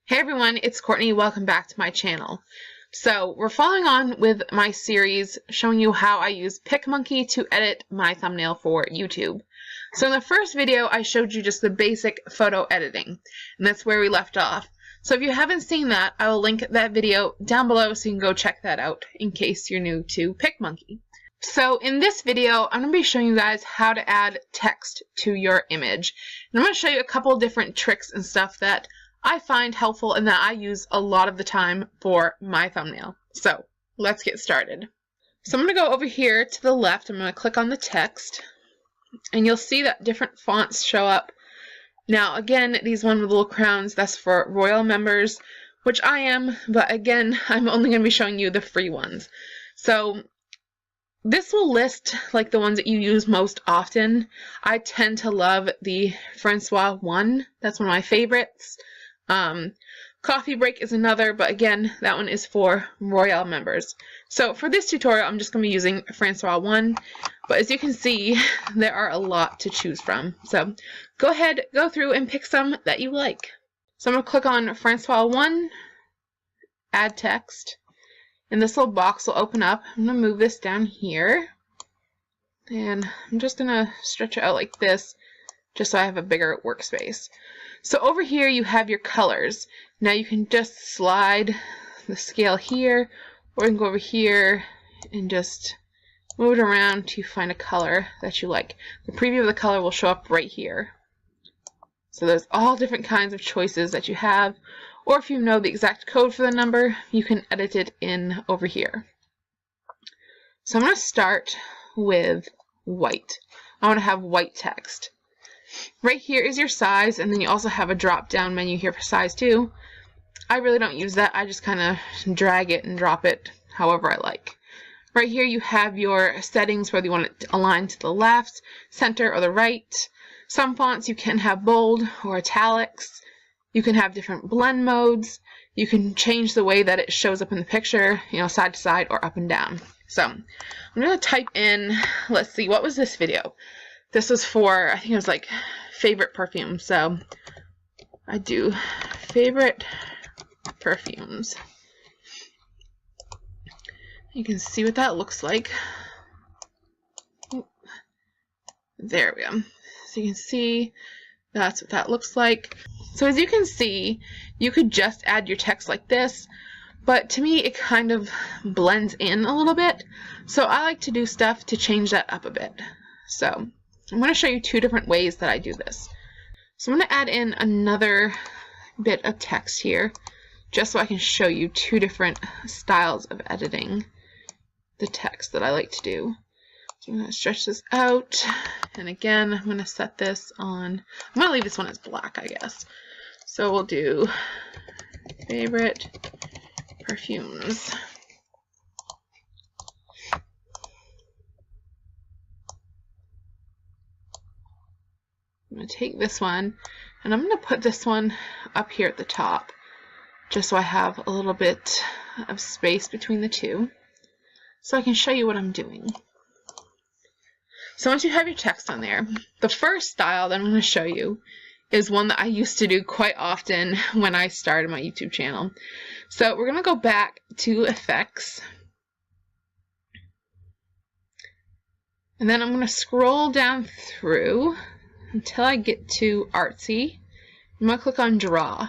Hey everyone, it's Courtney. Welcome back to my channel. So we're following on with my series showing you how I use Picmonkey to edit my thumbnail for YouTube. So in the first video I showed you just the basic photo editing, and that's where we left off. So if you haven't seen that, I will link that video down below so you can go check that out in case you're new to Picmonkey. So in this video, I'm going to be showing you guys how to add text to your image. And I'm going to show you a couple different tricks and stuff that I find helpful and that I use a lot of the time for my thumbnail. So let's get started. So I'm going to go over here to the left. I'm going to click on the text and you'll see that different fonts show up. Now again, these one with little crowns, that's for royal members, which I am, but again, I'm only going to be showing you the free ones. So this will list like the ones that you use most often. I tend to love the Francois one. That's one of my favorites. Coffee break is another, but again, that one is for royal members. So for this tutorial, I'm just going to be using Francois 1, but as you can see, there are a lot to choose from. So go ahead, go through and pick some that you like. So I'm going to click on Francois 1, add text, and this little box will open up. I'm going to move this down here, and I'm just going to stretch it out like this, just so I have a bigger workspace. So over here you have your colors. Now you can just slide the scale here, or you can go over here and just move it around to find a color that you like. The preview of the color will show up right here. So there's all different kinds of choices that you have, or if you know the exact code for the number, you can edit it in over here. So I'm going to start with white. I want to have white text. Right here is your size, and then you also have a drop down menu here for size too. I really don't use that. I just kind of drag it and drop it however I like. Right here you have your settings, whether you want it to align to the left, center, or the right. Some fonts you can have bold or italics. You can have different blend modes. You can change the way that it shows up in the picture, you know, side to side or up and down. So I'm going to type in, let's see, what was this video? This was for, I think it was like favorite perfume. So I do favorite perfumes. You can see what that looks like. There we go. So you can see that's what that looks like. So as you can see, you could just add your text like this, but to me it kind of blends in a little bit. So I like to do stuff to change that up a bit. So I'm going to show you two different ways that I do this. So I'm going to add in another bit of text here, just so I can show you two different styles of editing the text that I like to do. So I'm going to stretch this out, and again, I'm going to set this on, I'm going to leave this one as black, I guess. So we'll do favorite perfumes. I'm going to take this one and I'm going to put this one up here at the top just so I have a little bit of space between the two so I can show you what I'm doing. So once you have your text on there, the first style that I'm going to show you is one that I used to do quite often when I started my YouTube channel. So we're going to go back to effects, and then I'm going to scroll down through until I get to artsy. I'm going to click on draw.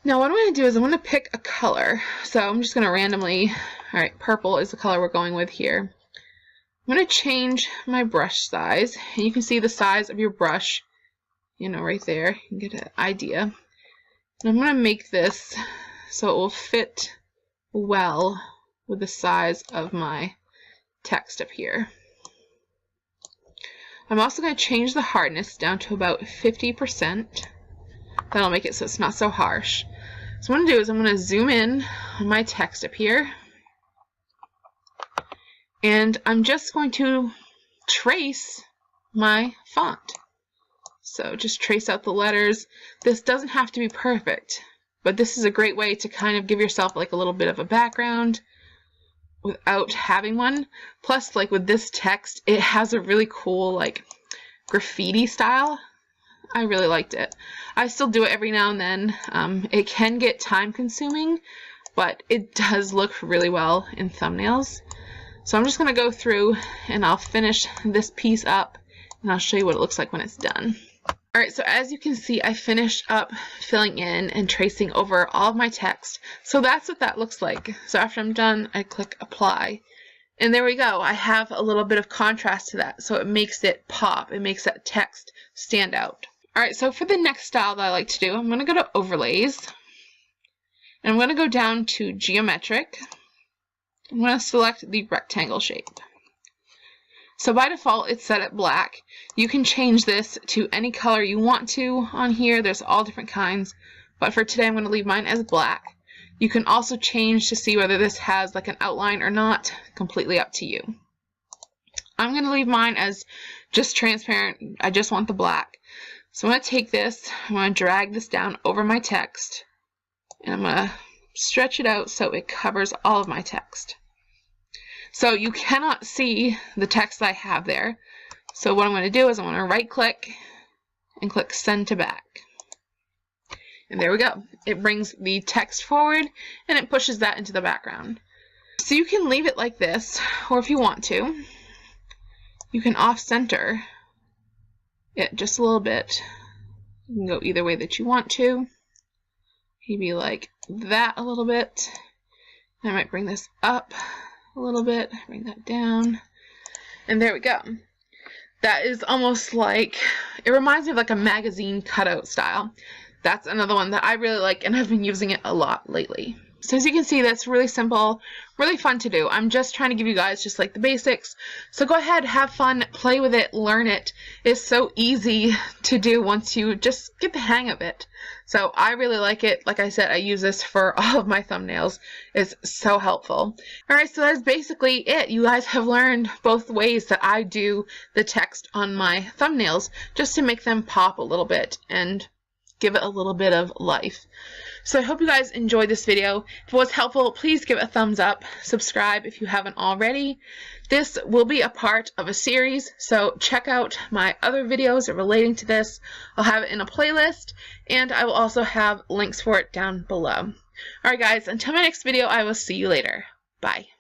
Now what I'm going to do is I'm going to pick a color. So I'm just going to randomly, alright, purple is the color we're going with here. I'm going to change my brush size, and you can see the size of your brush, you know, right there. You can get an idea. And I'm going to make this so it will fit well with the size of my text up here. I'm also going to change the hardness down to about 50%. That'll make it so it's not so harsh. So what I'm going to do is I'm going to zoom in on my text up here. And I'm just going to trace my font. So just trace out the letters. This doesn't have to be perfect, but this is a great way to kind of give yourself like a little bit of a background without having one. Plus, like with this text, it has a really cool like graffiti style I really liked it. I still do it every now and then. It can get time consuming, but it does look really well in thumbnails. So I'm just going to go through and I'll finish this piece up and I'll show you what it looks like when it's done. Alright, so as you can see, I finished up filling in and tracing over all of my text. So that's what that looks like. So after I'm done, I click apply. And there we go. I have a little bit of contrast to that. So it makes it pop. It makes that text stand out. Alright, so for the next style that I like to do, I'm going to go to overlays. And I'm going to go down to geometric. I'm going to select the rectangle shape. So by default, it's set at black. You can change this to any color you want to on here. There's all different kinds. But for today, I'm going to leave mine as black. You can also change to see whether this has like an outline or not. Completely up to you. I'm going to leave mine as just transparent. I just want the black. So I'm going to take this. I'm going to drag this down over my text. And I'm going to stretch it out so it covers all of my text. So you cannot see the text that I have there. So what I'm going to do is I'm going to right click and click send to back. And there we go. It brings the text forward and it pushes that into the background. So you can leave it like this, or if you want to, you can off center it just a little bit. You can go either way that you want to. Maybe like that a little bit. I might bring this up a little bit, bring that down, and there we go. That is almost like, it reminds me of like a magazine cutout style. That's another one that I really like, and I've been using it a lot lately. So as you can see, that's really simple, really fun to do. I'm just trying to give you guys just like the basics. So go ahead, have fun, play with it, learn it. It's so easy to do once you just get the hang of it. So I really like it. Like I said, I use this for all of my thumbnails. It's so helpful. Alright, so that's basically it. You guys have learned both ways that I do the text on my thumbnails just to make them pop a little bit and give it a little bit of life. So I hope you guys enjoyed this video. If it was helpful, please give it a thumbs up. Subscribe if you haven't already. This will be a part of a series, so check out my other videos relating to this. I'll have it in a playlist, and I will also have links for it down below. Alright guys, until my next video, I will see you later. Bye.